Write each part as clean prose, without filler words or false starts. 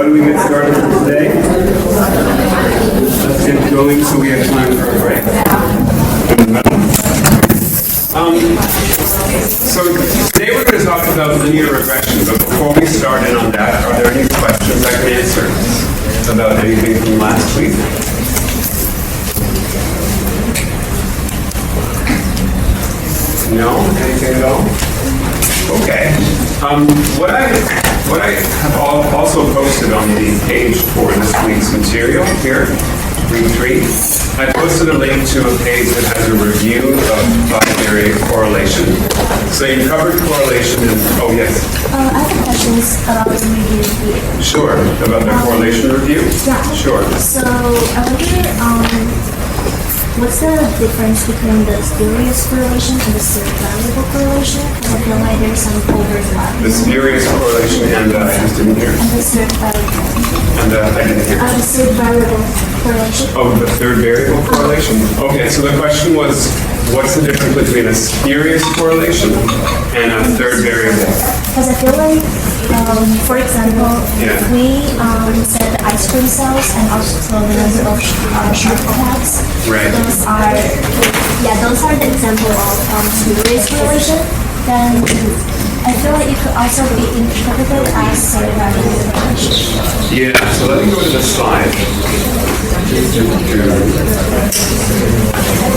why don't we get started for today? Let's get going so we have time for a break. So today we're going to talk about linear regression, but before we start in on that, are there any questions I can answer about anything from last week? No? Anything at all? Okay. What I have also posted on the page for this week's material here, week 3, I posted a link to a page that has a review of binary correlation. So you covered correlation and, oh yes? I have questions about the review. Sure, about the correlation review? Yeah. Sure. So I wonder, what's the difference between the spurious correlation and the search variable correlation? Because I feel like there's some overlap. The spurious correlation and I just didn't hear. And the search variable. And I didn't hear. The search variable correlation. Oh, the third variable correlation? Okay, so the question was, what's the difference between a spurious correlation and a third variable? Because I feel like, for example, Yeah. we said the ice cream cells and also the number of shark attacks. Right. Those are the example of spurious correlation. Then I feel like it could also be interpreted as search variable correlation. Yeah, so let me go to the slide.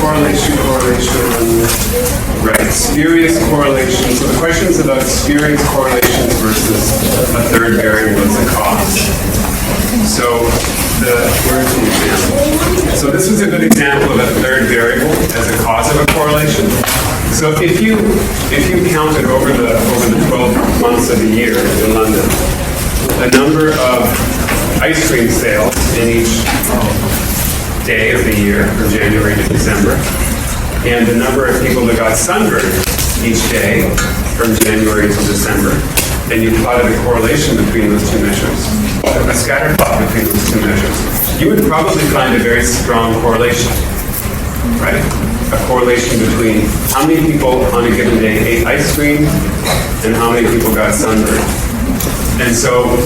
Correlation. Right, spurious correlation. So the question is about spurious correlations versus a third variable as a cause. So where's the example? So this is a good example of a third variable as a cause of a correlation. So if you counted over the 12 months of the year in London, the number of ice cream sales in each day of the year, from January to December, and the number of people that got sunburned each day from January to December, and you plotted a correlation between those two measures, a scatter plot between those two measures, you would probably find a very strong correlation, right? A correlation between how many people on a given day ate ice cream and how many people got sunburned. And so,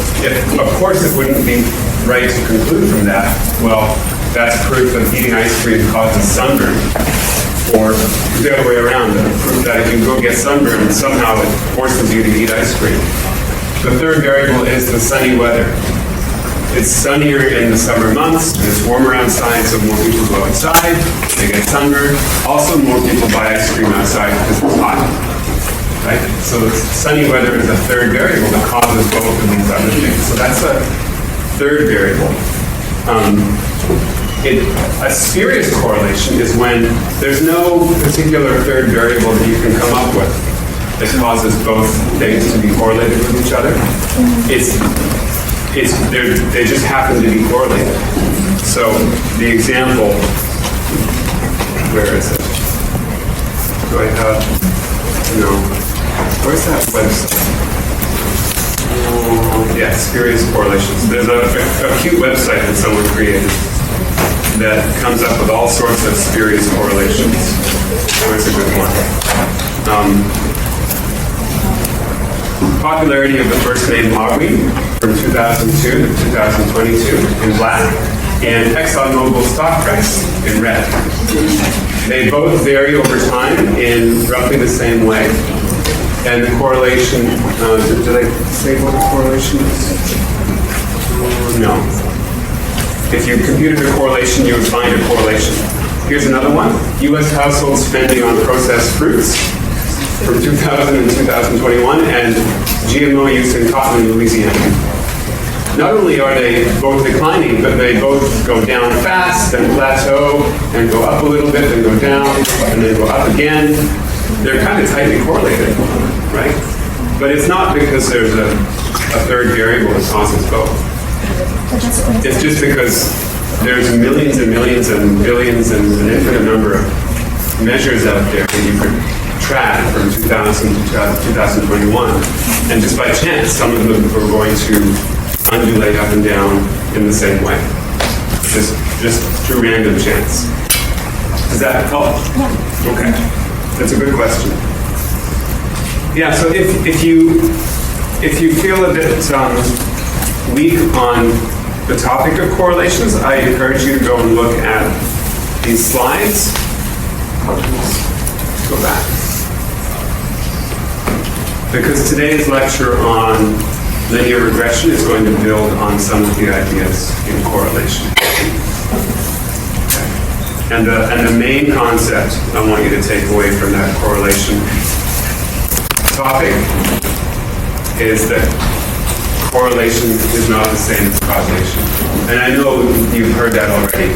of course, it wouldn't be right to conclude from that, well, that's proof that eating ice cream causes sunburn. Or the other way around, proof that if you go get sunburned, somehow it forces you to eat ice cream. The third variable is the sunny weather. It's sunnier in the summer months, it's warmer outside, so more people go outside, they get sunburned. Also, more people buy ice cream outside because it's hot. Right? So the sunny weather is a third variable that causes both of these other things. So that's a third variable. A spurious correlation is when there's no particular third variable that you can come up with that causes both things to be correlated with each other. They just happen to be correlated. So the example, where is it? Do I have, no. Where's that website? Yeah, spurious correlations. There's a cute website that someone created that comes up with all sorts of spurious correlations. Where's a good one? Popularity of the first name Magui from 2002 to 2022 in black, and ExxonMobil stock price in red. They both vary over time in roughly the same way. And the correlation, did I say what the correlation is? No. If you computed a correlation, you would find a correlation. Here's another one. U.S. household spending on processed fruits from 2000 and 2021, and GMO use in cotton in Louisiana. Not only are they both declining, but they both go down fast and plateau and go up a little bit and go down and then go up again. They're kind of tightly correlated, right? But it's not because there's a third variable that causes both. It's just because there's millions and millions and billions and an infinite number of measures out there that you could track from 2000 to 2021. And just by chance, some of them are going to undulate up and down in the same way. Just through random chance. Does that help? Yeah. Okay. That's a good question. Yeah, so if you feel a bit weak on the topic of correlations, I encourage you to go and look at these slides. Go back. Because today's lecture on linear regression is going to build on some of the ideas in correlation. And the main concept I want you to take away from that correlation topic is that correlation is not the same as causation. And I know you've heard that already,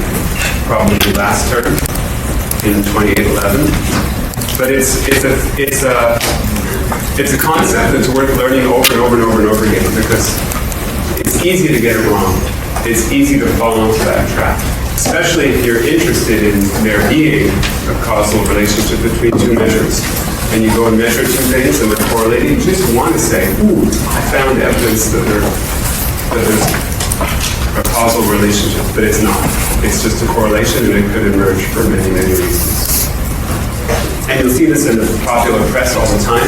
probably last term in 2811. But it's a concept that's worth learning over and over and over and over again, because it's easy to get it wrong. It's easy to fall into that trap, especially if you're interested in there being a causal relationship between two measures. And you go and measure two things and they're correlating, you just want to say, ooh, I found evidence that there's a causal relationship, but it's not. It's just a correlation, and it could emerge for many, many reasons. And you'll see this in the popular press all the time.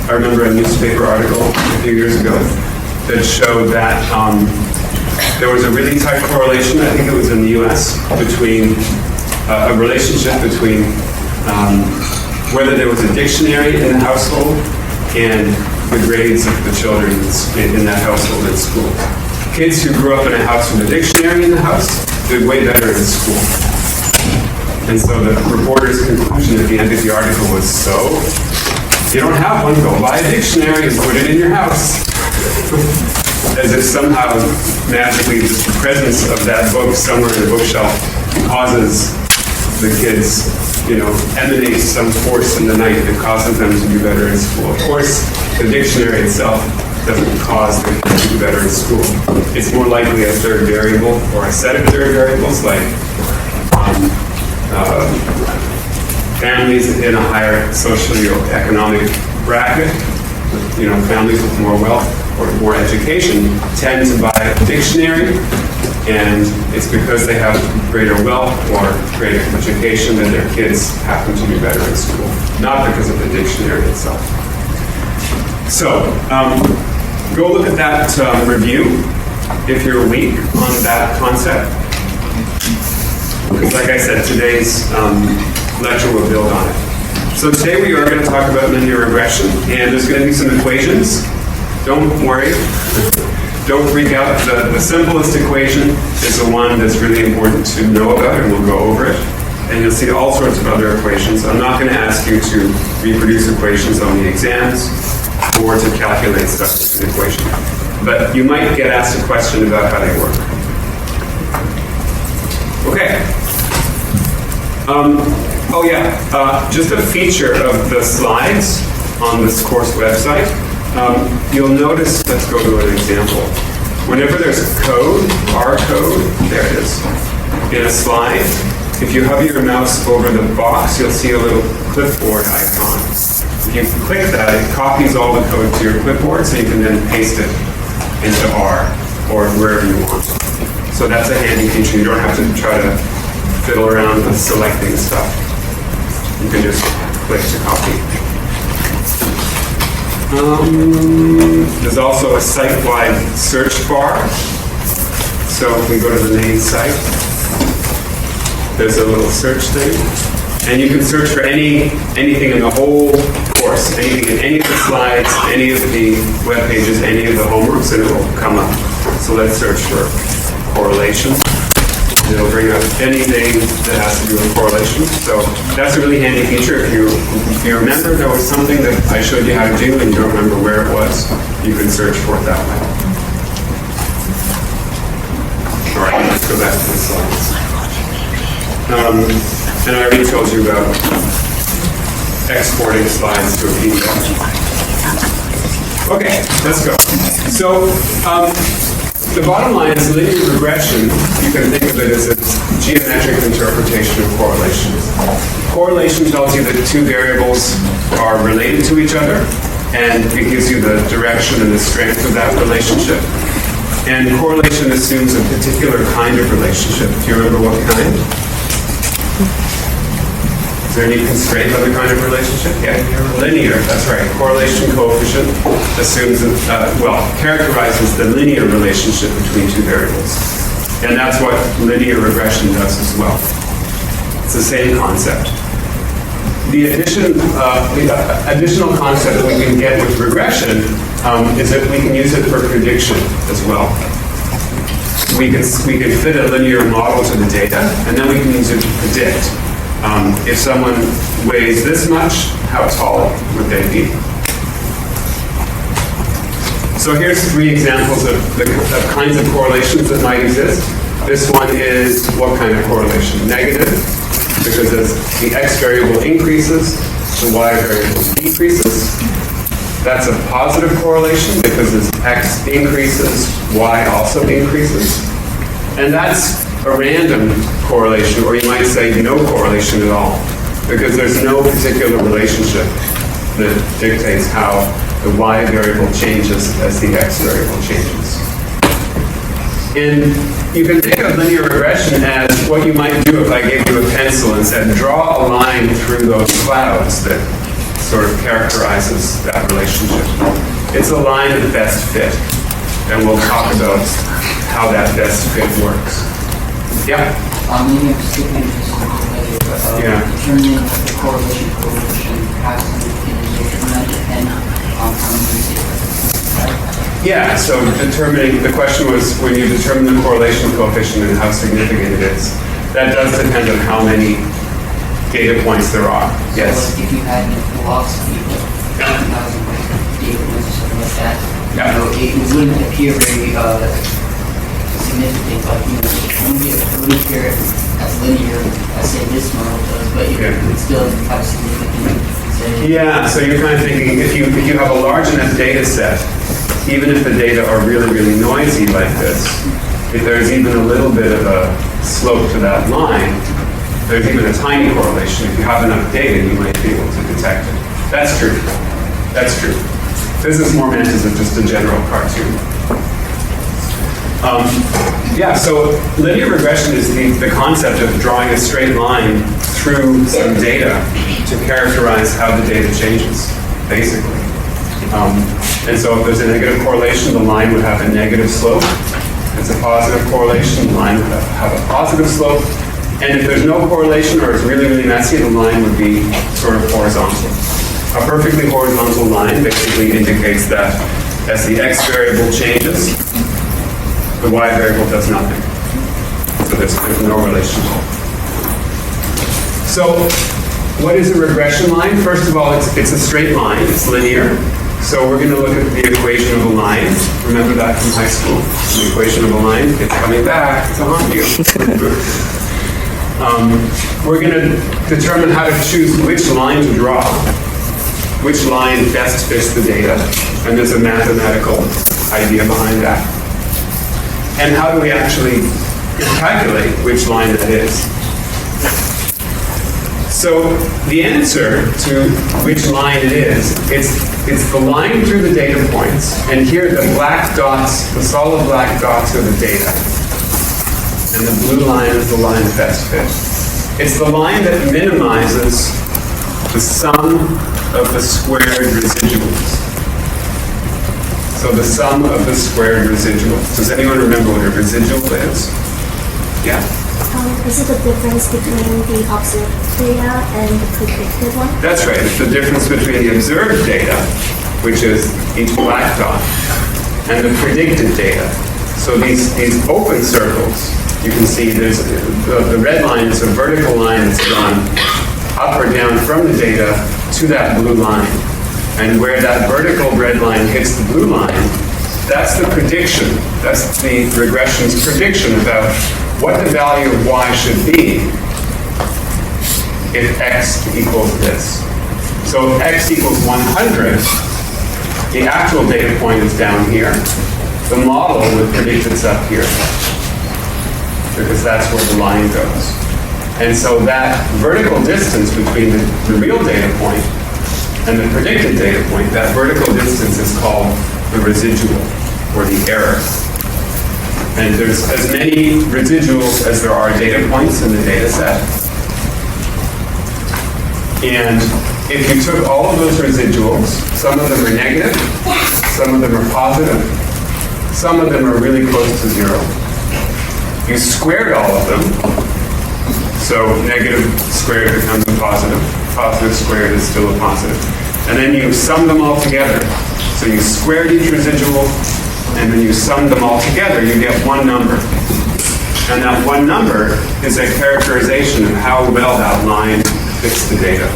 I remember a newspaper article a few years ago that showed that there was a really tight correlation, I think it was in the US, between a relationship between whether there was a dictionary in the household and the grades of the children in that household at school. Kids who grew up in a house with a dictionary in the house did way better in school. And so the reporter's conclusion at the end of the article was, so, you don't have one, go buy a dictionary and put it in your house. As if somehow, magically, the presence of that book somewhere in the bookshelf causes the kids, emanates some force in the night that causes them to do better in school. Of course, the dictionary itself doesn't cause them to do better in school. It's more likely a third variable or a set of third variables, like families in a higher socioeconomic bracket, families with more wealth or more education, tend to buy a dictionary, and it's because they have greater wealth or greater education that their kids happen to do better in school, not because of the dictionary itself. So, go look at that review if you're weak on that concept. Because like I said, today's lecture will build on it. So today we are going to talk about linear regression, and there's going to be some equations. Don't worry. Don't freak out. The simplest equation is the one that's really important to know about, and we'll go over it. And you'll see all sorts of other equations. I'm not going to ask you to reproduce equations on the exams or to calculate stuff in an equation. But you might get asked a question about how they work. Okay. Just a feature of the slides on this course website. You'll notice, let's go to an example. Whenever there's a code, R code, there it is, in a slide, if you hover your mouse over the box, you'll see a little clipboard icon. If you click that, it copies all the code to your clipboard, so you can then paste it into R or wherever you want. So that's a handy feature. You don't have to try to fiddle around with selecting stuff. You can just click to copy. There's also a site-wide search bar. So if we go to the main site, there's a little search thing. And you can search for anything in the whole course, anything in any of the slides, any of the web pages, any of the homeworks, and it will come up. So let's search for correlation. It'll bring up anything that has to do with correlation. So that's a really handy feature. If you remember there was something that I showed you how to do and you don't remember where it was, you can search for it that way. All right, let's go back to the slides. And I already told you about exporting slides to a PDF. Okay, let's go. So, the bottom line is linear regression. You can think of it as a geometric interpretation of correlation. Correlation tells you that two variables are related to each other, and it gives you the direction and the strength of that relationship. And correlation assumes a particular kind of relationship. Do you remember what kind? Is there any constraint on the kind of relationship? Yeah, linear, that's right. Correlation coefficient assumes, characterizes the linear relationship between two variables. And that's what linear regression does as well. It's the same concept. The additional concept that we can get with regression is that we can use it for prediction as well. We can fit a linear model to the data, and then we can use it to predict. If someone weighs this much, how tall would they be? So here's 3 examples of kinds of correlations that might exist. This one is what kind of correlation? Negative, because as the x variable increases, the y variable decreases. That's a positive correlation because as x increases, y also increases. And that's a random correlation, or you might say no correlation at all, because there's no particular relationship that dictates how the y variable changes as the x variable changes. And you can think of linear regression as what you might do if I gave you a pencil and said, draw a line through those clouds that sort of characterizes that relationship. It's a line of best fit, and we'll talk about how that best fit works. Yeah? Maybe I'm skipping just a little bit, but determining the correlation coefficient has to depend on how many data. Yeah, so the question was when you determine the correlation coefficient and how significant it is. That does depend on how many data points there are. Yes? So if you had philosophy, 1,000 data points or something like that, it wouldn't appear very significant, but it would appear as linear as say this model does, but it would still have significant. Yeah, so you're kind of thinking if you have a large enough data set, even if the data are really, really noisy like this, if there's even a little bit of a slope to that line, there's even a tiny correlation. If you have enough data, you might be able to detect it. That's true. That's true. This is more meant as just a general cartoon. So linear regression is the concept of drawing a straight line through some data to characterize how the data changes, basically. And so if there's a negative correlation, the line would have a negative slope. If it's a positive correlation, the line would have a positive slope. And if there's no correlation or it's really, really messy, the line would be sort of horizontal. A perfectly horizontal line basically indicates that as the x variable changes, the y variable does nothing. So there's no relationship. So what is a regression line? First of all, it's a straight line. It's linear. So we're going to look at the equation of a line. Remember that from high school? The equation of a line. It's coming back to haunt you. We're going to determine how to choose which line to draw, which line best fits the data, and there's a mathematical idea behind that. And how do we actually calculate which line that is? So the answer to which line it is, it's the line through the data points, and here the black dots, the solid black dots are the data. And the blue line is the line of best fit. It's the line that minimizes the sum of the squared residuals. So the sum of the squared residuals. Does anyone remember what a residual is? Yeah? Is it the difference between the observed data and the predicted one? That's right. It's the difference between the observed data, which is each black dot, and the predicted data. So these open circles, you can see there's the red line is a vertical line that's gone up or down from the data to that blue line. And where that vertical red line hits the blue line, that's the prediction. That's the regression's prediction about what the value of y should be if x equals this. So if x equals 100, the actual data point is down here. The model would predict it's up here, because that's where the line goes. And so that vertical distance between the real data point and the predicted data point, that vertical distance is called the residual, or the error. And there's as many residuals as there are data points in the data set. And if you took all of those residuals, some of them are negative, some of them are positive, some of them are really close to zero. You squared all of them, so negative squared becomes a positive, positive squared is still a positive. And then you sum them all together. So you squared each residual, and then you sum them all together, you get one number. And that one number is a characterization of how well that line fits the data.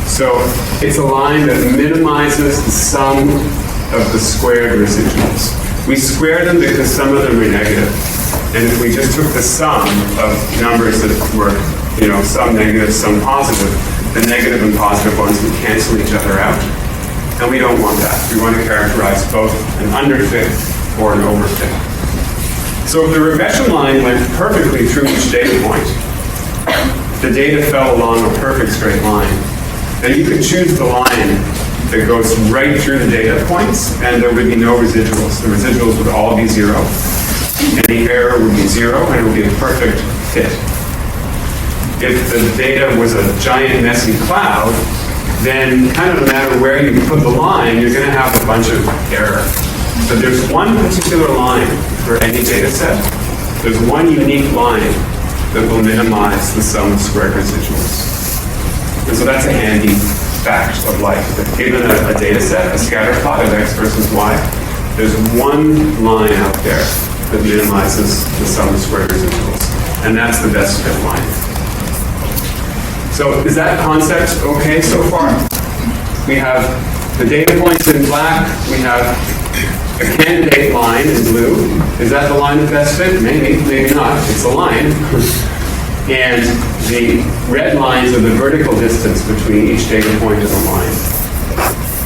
So it's a line that minimizes the sum of the squared residuals. We square them because some of them are negative. And if we just took the sum of numbers that were, some negative, some positive, the negative and positive ones would cancel each other out. And we don't want that. We want to characterize both an underfit or an overfit. So if the regression line went perfectly through each data point, the data fell along a perfect straight line, then you could choose the line that goes right through the data points, and there would be no residuals. The residuals would all be zero, and the error would be zero, and it would be a perfect fit. If the data was a giant messy cloud, then kind of no matter where you put the line, you're going to have a bunch of error. But there's one particular line for any data set. There's one unique line that will minimize the sum of squared residuals. And so that's a handy fact of life. That given a data set, a scatter plot of x versus y, there's one line out there that minimizes the sum of squared residuals. And that's the best fit line. So is that concept okay so far? We have the data points in black. We have a candidate line in blue. Is that the line of best fit? Maybe, maybe not. It's a line. And the red lines are the vertical distance between each data point and the line.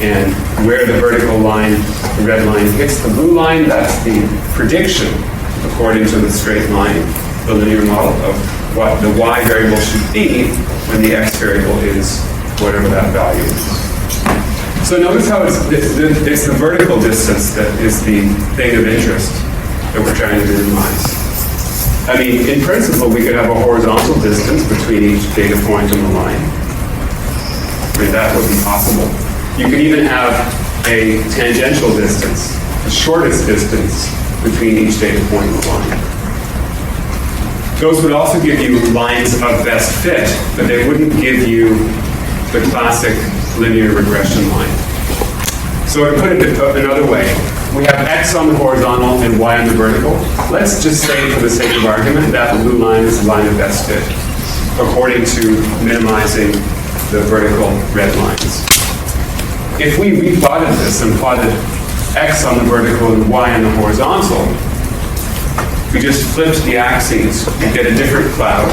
And where the vertical line, the red line, hits the blue line, that's the prediction, according to the straight line, the linear model, of what the y variable should be when the x variable is whatever that value is. So notice how it's the vertical distance that is the thing of interest that we're trying to minimize. I mean, in principle, we could have a horizontal distance between each data point and the line. I mean, that would be possible. You could even have a tangential distance, the shortest distance between each data point and the line. Those would also give you lines of best fit, but they wouldn't give you the classic linear regression line. So to put it another way, we have x on the horizontal and y on the vertical. Let's just say, for the sake of argument, that blue line is the line of best fit, according to minimizing the vertical red lines. If we replotted this and plotted x on the vertical and y on the horizontal, we just flipped the axes, we get a different cloud.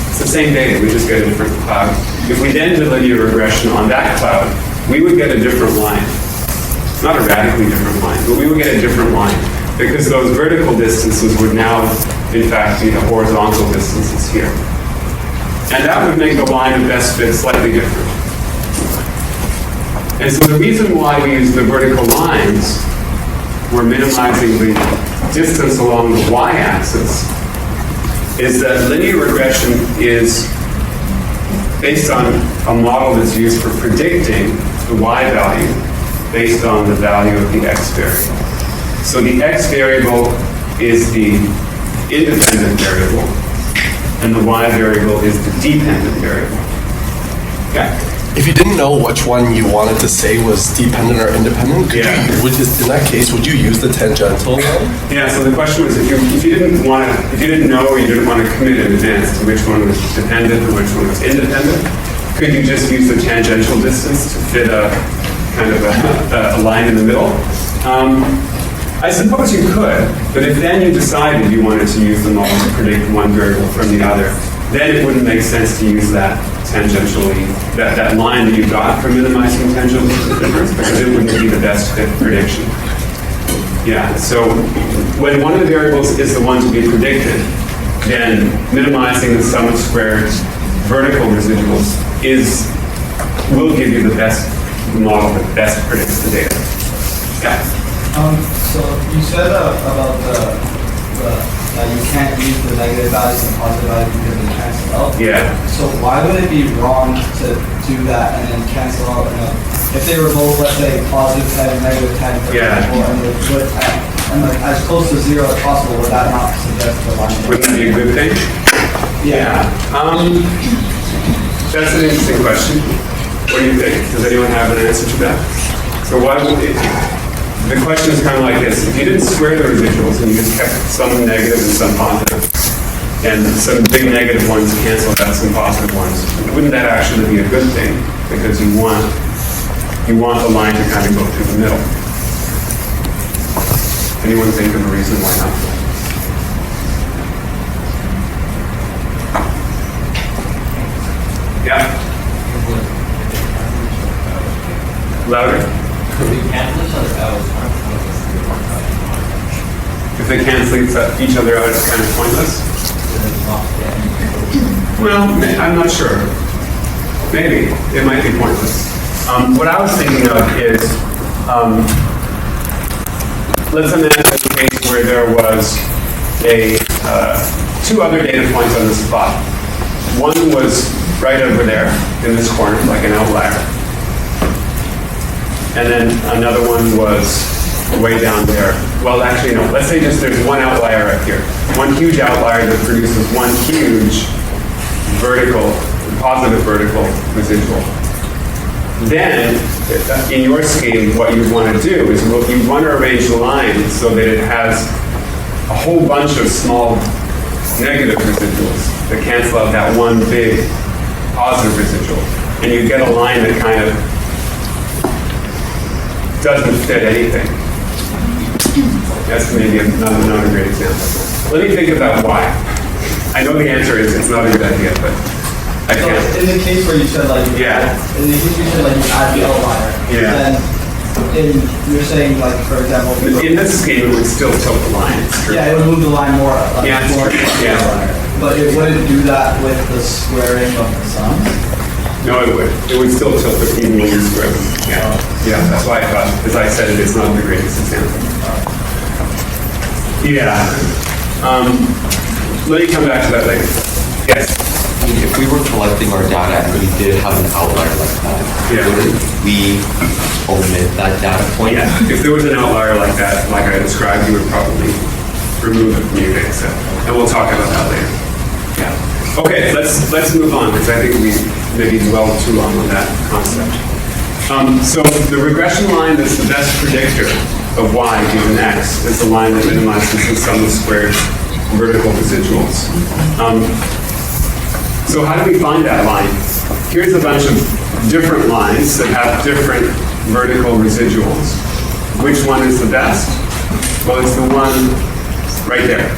It's the same data, we just get a different cloud. If we then did linear regression on that cloud, we would get a different line. Not a radically different line, but we would get a different line because those vertical distances would now, in fact, be the horizontal distances here. And that would make the line of best fit slightly different. And so the reason why we use the vertical lines, we're minimizing the distance along the y-axis, is that linear regression is based on a model that's used for predicting the y value based on the value of the x variable. So the x variable is the independent variable, and the y variable is the dependent variable. Yeah? If you didn't know which one you wanted to say was dependent or independent, in that case, would you use the tangential one? Yeah, so the question was if you didn't know or you didn't want to commit in advance to which one was dependent and which one was independent, could you just use the tangential distance to fit a kind of a line in the middle? I suppose you could, but if then you decided you wanted to use the model to predict one variable from the other, then it wouldn't make sense to use that tangentially, that line that you got for minimizing tangential difference, because it wouldn't be the best fit prediction. Yeah, so when one of the variables is the one to be predicted, then minimizing the sum of squared vertical residuals will give you the best model that best predicts the data. Yeah. So you said about the that you can't use the negative values and positive values because they cancel out. Yeah. So why would it be wrong to do that and then cancel out? If they were both, let's say, positive 10 and negative 10, for Yeah. example, and they split 10, and like as close to 0 as possible, would that not suggest the line? Wouldn't that be a good thing? Yeah. That's an interesting question. What do you think? Does anyone have an answer to that? So why would it, the question is kind of like this. If you didn't square the residuals and you just kept some negative and some positive, and some big negative ones canceled out some positive ones, wouldn't that actually be a good thing? Because you want the line to kind of go through the middle. Anyone think of a reason why not? Yeah. Louder. If they cancel each other out, it's kind of pointless. Well, I'm not sure. Maybe it might be pointless. What I was thinking of is, let's imagine a case where there was two other data points on the spot. One was right over there in this corner, like an outlier. And then another one was way down there. Well, actually, no. Let's say just there's one outlier up here. One huge outlier that produces one huge positive vertical residual. Then, in your scheme, what you want to do is you want to arrange the line so that it has a whole bunch of small negative residuals that cancel out that one big positive residual. And you get a line that kind of doesn't fit anything. That's maybe not a great example. Let me think about why. I know the answer is it's not a good idea, but I So can't. in the case where you said like, Yeah. in the case you said like you add the outlier, Yeah. then you're saying like, for example, In this scheme, it would still tilt the line. It's true. yeah, it would move the line more. Like, Yeah, it's more true. towards the Yeah. outlier. But it wouldn't do that with the squaring of the sums. No, it would. It would still tilt it even when you square them. Yeah. Yeah, that's why I thought, as I said, it's not the greatest example. Yeah. Let me come back to that later. Yes. If we were collecting our data and we did have an outlier like that, Yeah. wouldn't we omit that data point? Yeah. If there was an outlier like that, like I described, you would probably remove it from your data set. And we'll talk about that later. Yeah. Okay, let's move on because I think we maybe dwelled too long on that concept. So the regression line that's the best predictor of y given x is the line that minimizes the sum of squared vertical residuals. So how do we find that line? Here's a bunch of different lines that have different vertical residuals. Which one is the best? Well, it's the one right there,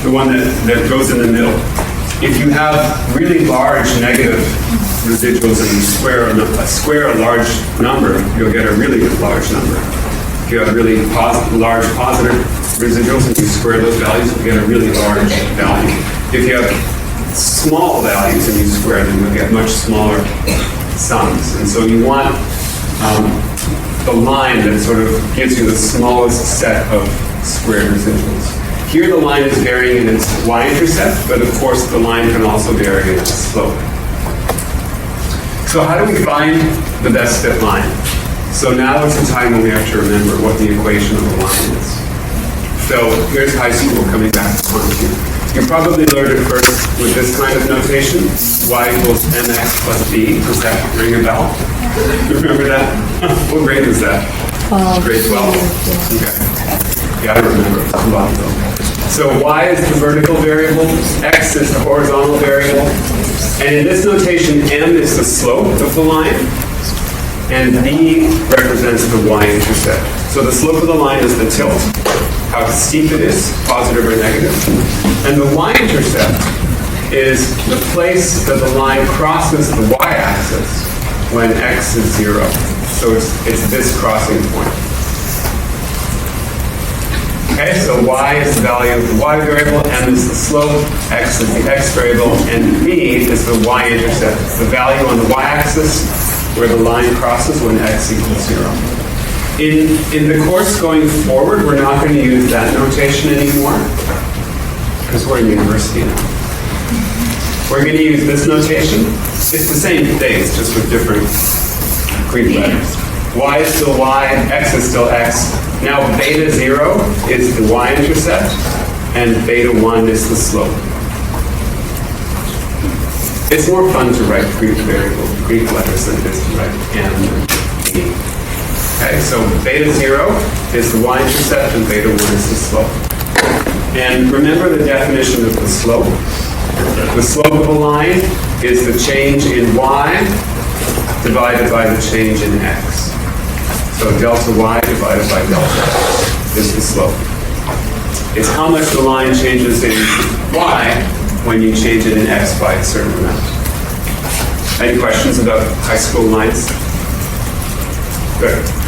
the one that goes in the middle. If you have really large negative residuals and you square a large number, you'll get a really large number. If you have really large positive residuals and you square those values, you'll get a really large value. If you have small values and you square them, you'll get much smaller sums. And so you want the line that sort of gives you the smallest set of squared residuals. Here the line is varying in its y-intercept, but of course the line can also vary in its slope. So how do we find the best fit line? So now is the time when we have to remember what the equation of the line is. So here's high school coming back to quantity. You probably learned it first with this kind of notation, y equals mx plus b. Does that ring a bell? Remember that? What grade was that? Grade 12? Okay. Yeah, I remember. It was a lot ago. So y is the vertical variable, x is the horizontal variable, and in this notation, m is the slope of the line, and b represents the y-intercept. So the slope of the line is the tilt, how steep it is, positive or negative, and the y-intercept is the place that the line crosses the y-axis when x is 0. So it's this crossing point. Okay, so y is the value of the y variable, m is the slope, x is the x variable, and b is the y-intercept, the value on the y-axis where the line crosses when x equals 0. In the course going forward, we're not going to use that notation anymore. because we're in university now. We're going to use this notation. It's the same thing, it's just with different Greek letters. Y is still Y, X is still X. Now beta 0 is the y-intercept, and beta 1 is the slope. It's more fun to write Greek variable, Greek letters than it is to write M and E. Okay, so beta 0 is the y-intercept and beta 1 is the slope. And remember the definition of the slope. The slope of a line is the change in y divided by the change in x. So delta y divided by delta x is the slope. It's how much the line changes in y when you change it in x by a certain amount. Any questions about high school lines? Good.